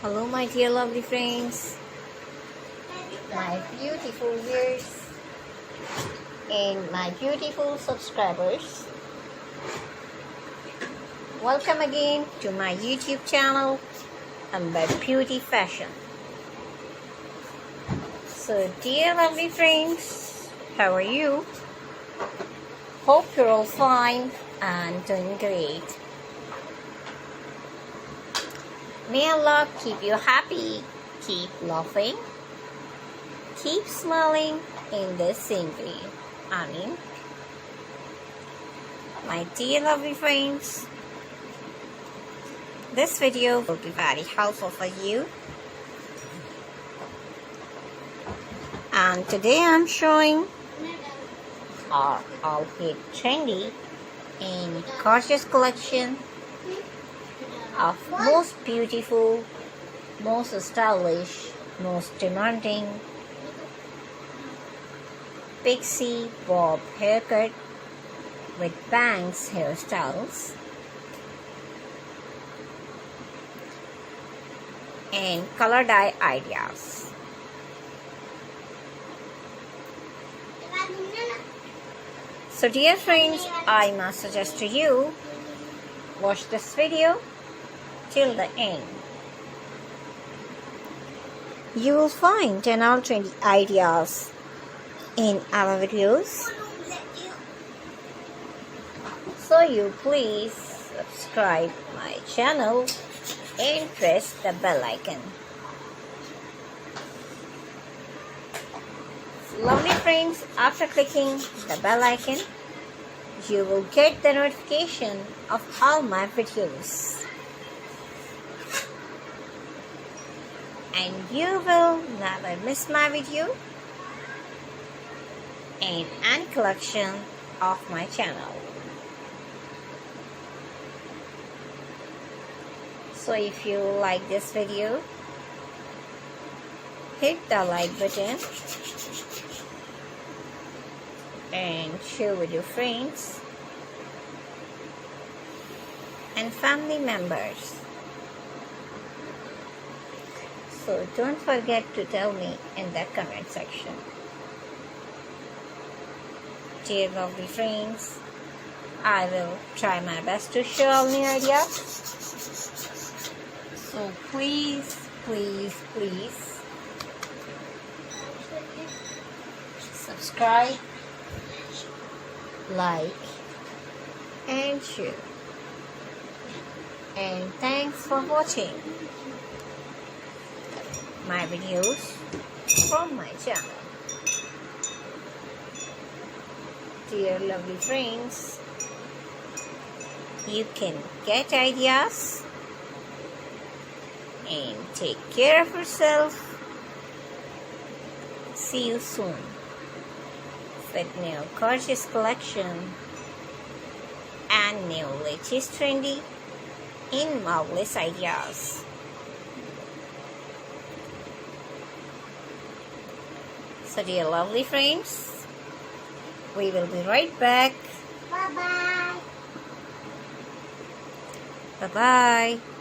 Hello my dear lovely friends, my beautiful viewers and my beautiful subscribers. Welcome again to my YouTube channel about beauty fashion. So dear lovely friends, how are you? Hope you're all fine and doing great. May Allah keep you happy, keep laughing, keep smiling in the same way. Amin. My dear lovely friends, this video will be very helpful for you. And today I'm showing our outfit trendy and gorgeous collection of most beautiful, most stylish, most demanding pixie bob haircut with bangs hairstyles and color dye ideas. So dear friends, I must suggest to you, watch this video till the end. You will find 10 or 20 ideas in our videos. So you please subscribe my channel and press the bell icon. Lovely friends, after clicking the bell icon, you will get the notification of all my videos. And you will never miss my video and any collection of my channel. So if you like this video, hit the like button and share with your friends and family members. So don't forget to tell me in the comment section. Dear lovely friends, I will try my best to share all new ideas. So please subscribe, like and share. And thanks for watching my videos from my channel. Dear lovely friends, you can get ideas and take care of yourself. See you soon with new gorgeous collection and new latest trendy and marvelous ideas. So dear lovely friends, we will be right back. Bye-bye. Bye-bye.